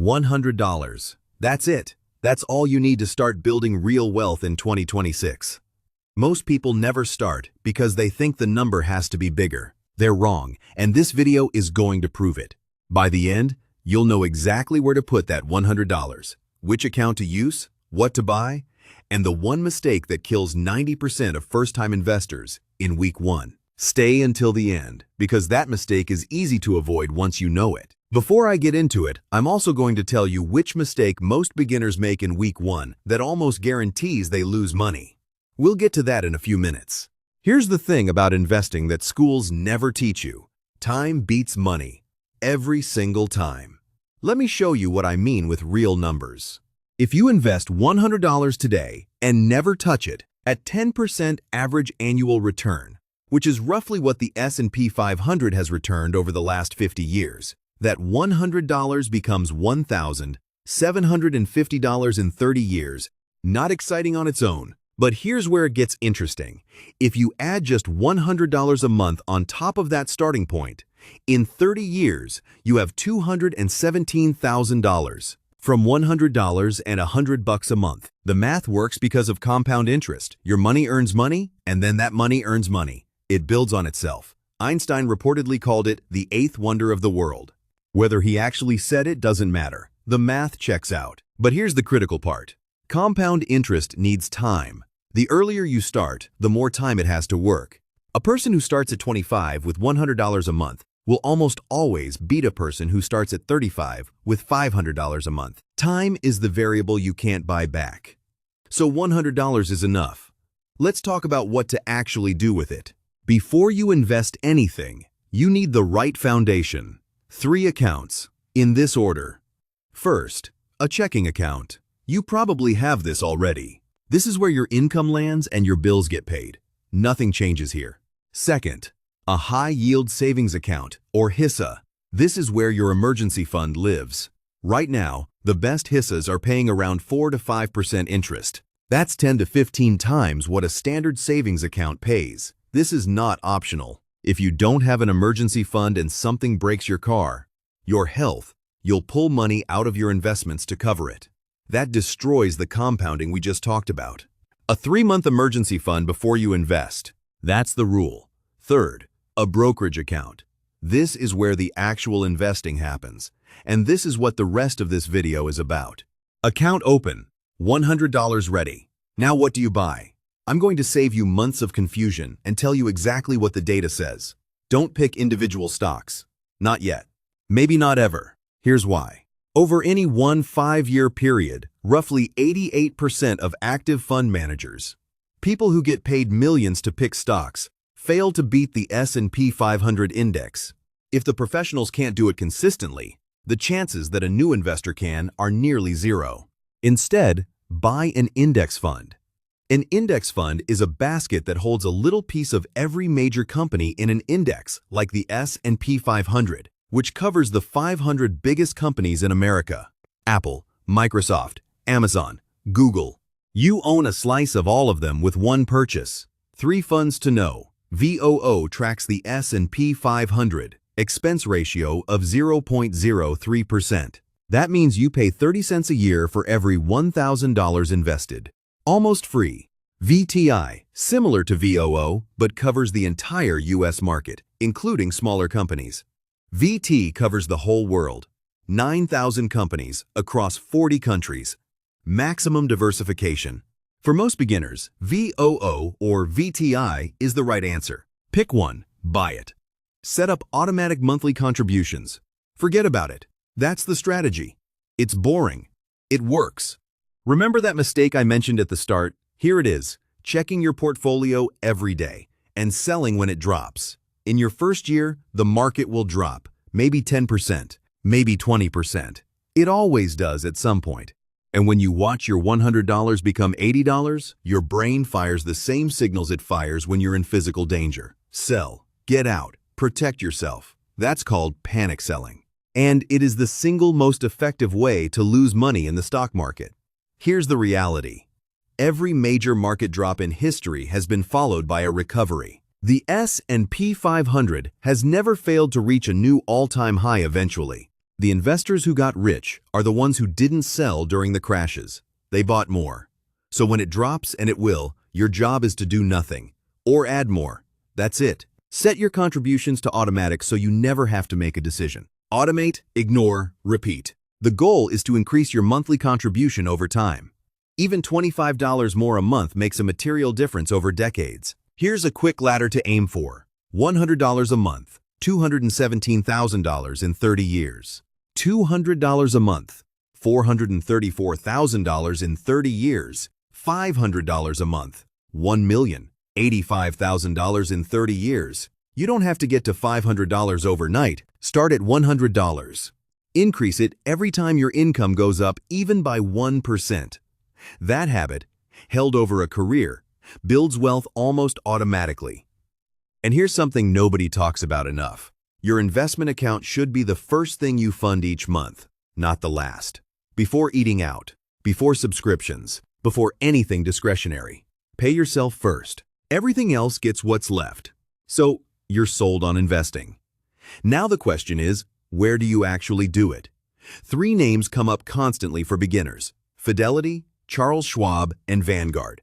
$100. That's it. That's all you need to start building real wealth in 2026. Most people never start because they think the number has to be bigger. They're wrong, and this video is going to prove it. By the end, you'll know exactly where to put that $100, which account to use, what to buy, and the one mistake that kills 90% of first-time investors in week 1. Stay until the end, because that mistake is easy to avoid once you know it. Before I get into it, I'm also going to tell you which mistake most beginners make in week 1 that almost guarantees they lose money. We'll get to that in a few minutes. Here's the thing about investing that schools never teach you. Time beats money. Every single time. Let me show you what I mean with real numbers. If you invest $100 today and never touch it at 10% average annual return, which is roughly what the S&P 500 has returned over the last 50 years, that $100 becomes $1,750 in 30 years. Not exciting on its own, but here's where it gets interesting. If you add just $100 a month on top of that starting point, in 30 years, you have $217,000 from $100 and $100 a month. The math works because of compound interest. Your money earns money, and then that money earns money. It builds on itself. Einstein reportedly called it the eighth wonder of the world. Whether he actually said it doesn't matter. The math checks out. But here's the critical part. Compound interest needs time. The earlier you start, the more time it has to work. A person who starts at 25 with $100 a month will almost always beat a person who starts at 35 with $500 a month. Time is the variable you can't buy back. So $100 is enough. Let's talk about what to actually do with it. Before you invest anything, you need the right foundation. 3 accounts, in this order. First, a checking account. You probably have this already. This is where your income lands and your bills get paid. Nothing changes here. Second, a high-yield savings account, or HISA. This is where your emergency fund lives. Right now, the best HISAs are paying around 4 to 5% interest. That's 10 to 15 times what a standard savings account pays. This is not optional. If you don't have an emergency fund and something breaks your car, your health, you'll pull money out of your investments to cover it. That destroys the compounding we just talked about. A 3-month emergency fund before you invest. That's the rule. Third, a brokerage account. This is where the actual investing happens, and this is what the rest of this video is about. Account open, $100 ready. Now what do you buy? I'm going to save you months of confusion and tell you exactly what the data says. Don't pick individual stocks. Not yet. Maybe not ever. Here's why. Over any 1 5-year period, roughly 88% of active fund managers, people who get paid millions to pick stocks, fail to beat the S&P 500 index. If the professionals can't do it consistently, the chances that a new investor can are nearly zero. Instead, buy an index fund. An index fund is a basket that holds a little piece of every major company in an index, like the S&P 500, which covers the 500 biggest companies in America. Apple, Microsoft, Amazon, Google. You own a slice of all of them with one purchase. 3 funds to know. VOO tracks the S&P 500, expense ratio of 0.03%. That means you pay 30 cents a year for every $1,000 invested. Almost free. VTI, similar to VOO, but covers the entire U.S. market, including smaller companies. VT covers the whole world. 9,000 companies across 40 countries. Maximum diversification. For most beginners, VOO or VTI is the right answer. Pick one, buy it. Set up automatic monthly contributions. Forget about it. That's the strategy. It's boring. It works. Remember that mistake I mentioned at the start? Here it is, checking your portfolio every day and selling when it drops. In your first year, the market will drop, maybe 10%, maybe 20%. It always does at some point. And when you watch your $100 become $80, your brain fires the same signals it fires when you're in physical danger. Sell, get out, protect yourself. That's called panic selling. And it is the single most effective way to lose money in the stock market. Here's the reality. Every major market drop in history has been followed by a recovery. The S&P 500 has never failed to reach a new all-time high eventually. The investors who got rich are the ones who didn't sell during the crashes. They bought more. So when it drops, and it will, your job is to do nothing. Or add more. That's it. Set your contributions to automatic so you never have to make a decision. Automate, ignore, repeat. The goal is to increase your monthly contribution over time. Even $25 more a month makes a material difference over decades. Here's a quick ladder to aim for. $100 a month, $217,000 in 30 years. $200 a month, $434,000 in 30 years. $500 a month, $1,085,000 in 30 years. You don't have to get to $500 overnight. Start at $100. Increase it every time your income goes up, even by 1%. That habit, held over a career, builds wealth almost automatically. And here's something nobody talks about enough. Your investment account should be the first thing you fund each month, not the last. Before eating out, before subscriptions, before anything discretionary. Pay yourself first. Everything else gets what's left. So, you're sold on investing. Now the question is, where do you actually do it? 3 names come up constantly for beginners: Fidelity, Charles Schwab, and Vanguard.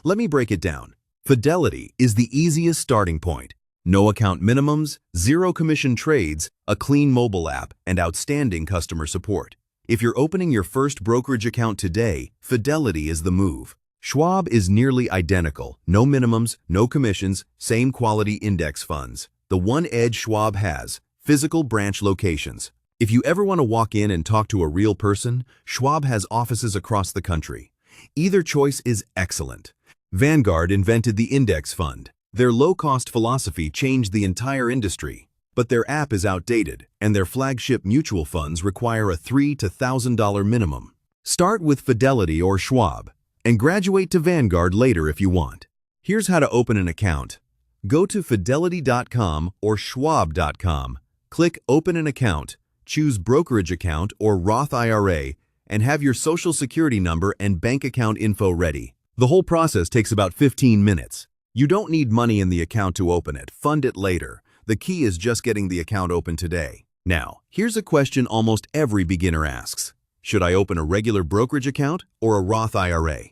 Let me break it down. Fidelity is the easiest starting point. No account minimums, 0 commission trades, a clean mobile app, and outstanding customer support. If you're opening your first brokerage account today, Fidelity is the move. Schwab is nearly identical. No minimums, no commissions, same quality index funds. The one edge Schwab has: physical branch locations. If you ever want to walk in and talk to a real person, Schwab has offices across the country. Either choice is excellent. Vanguard invented the index fund. Their low-cost philosophy changed the entire industry. But their app is outdated, and their flagship mutual funds require a $3,000 to $1,000 minimum. Start with Fidelity or Schwab, and graduate to Vanguard later if you want. Here's how to open an account. Go to fidelity.com or schwab.com. Click Open an Account, choose Brokerage Account or Roth IRA, and have your Social Security number and bank account info ready. The whole process takes about 15 minutes. You don't need money in the account to open it. Fund it later. The key is just getting the account open today. Now, here's a question almost every beginner asks. Should I open a regular brokerage account or a Roth IRA?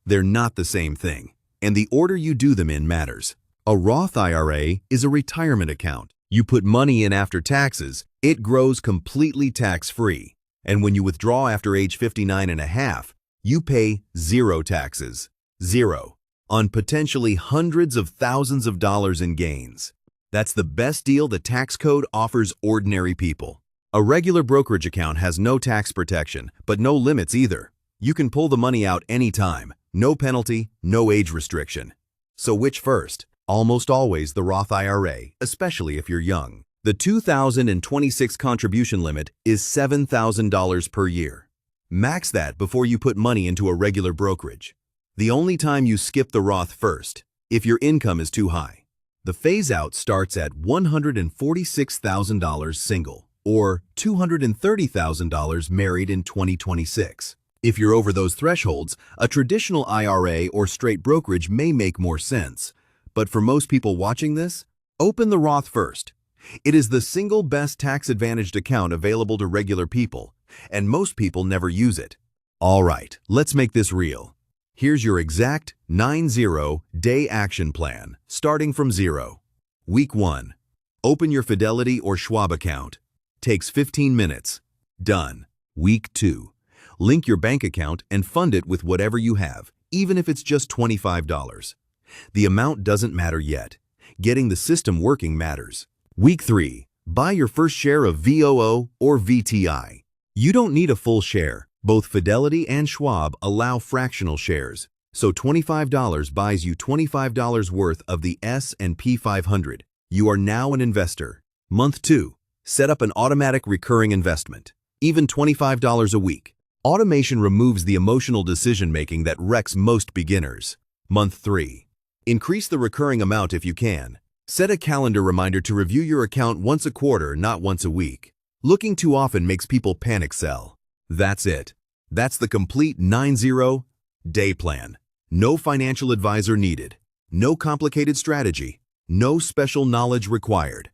They're not the same thing, and the order you do them in matters. A Roth IRA is a retirement account. You put money in after taxes, it grows completely tax-free. And when you withdraw after age 59 and a half, you pay 0 taxes. 0. On potentially hundreds of thousands of dollars in gains. That's the best deal the tax code offers ordinary people. A regular brokerage account has no tax protection, but no limits either. You can pull the money out anytime. No penalty, no age restriction. So which first? Almost always the Roth IRA, especially if you're young. The 2026 contribution limit is $7,000 per year. Max that before you put money into a regular brokerage. The only time you skip the Roth first, if your income is too high. The phase-out starts at $146,000 single, or $230,000 married in 2026. If you're over those thresholds, a traditional IRA or straight brokerage may make more sense. But for most people watching this, open the Roth first. It is the single best tax-advantaged account available to regular people, and most people never use it. All right, let's make this real. Here's your exact 90-day action plan, starting from 0. Week 1. Open your Fidelity or Schwab account. Takes 15 minutes. Done. Week 2. Link your bank account and fund it with whatever you have, even if it's just $25. The amount doesn't matter yet. Getting the system working matters. Week 3. Buy your first share of VOO or VTI. You don't need a full share. Both Fidelity and Schwab allow fractional shares, so $25 buys you $25 worth of the S&P 500. You are now an investor. Month 2. Set up an automatic recurring investment, even $25 a week. Automation removes the emotional decision-making that wrecks most beginners. Month 3. Increase the recurring amount if you can. Set a calendar reminder to review your account once a quarter, not once a week. Looking too often makes people panic sell. That's it. That's the complete 90-day plan. No financial advisor needed. No complicated strategy. No special knowledge required.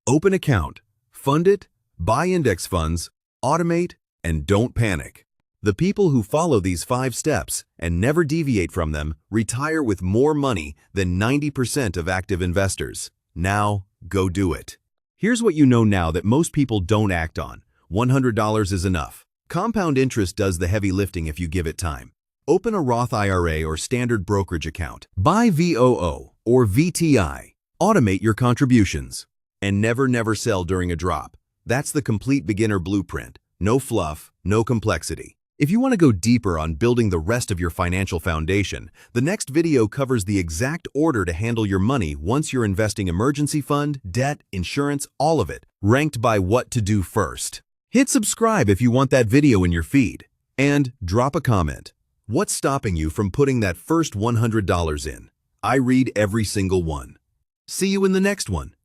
Open account, fund it, Buy index funds, automate, and don't panic. The people who follow these 5 steps and never deviate from them retire with more money than 90% of active investors. Now, go do it. Here's what you know now that most people don't act on. $100 is enough. Compound interest does the heavy lifting if you give it time. Open a Roth IRA or standard brokerage account. Buy VOO or VTI. Automate your contributions. And never sell during a drop. That's the complete beginner blueprint. No fluff, no complexity. If you want to go deeper on building the rest of your financial foundation, the next video covers the exact order to handle your money once you're investing emergency fund, debt, insurance, all of it, ranked by what to do first. Hit subscribe if you want that video in your feed. And drop a comment. What's stopping you from putting that first $100 in? I read every single one. See you in the next one.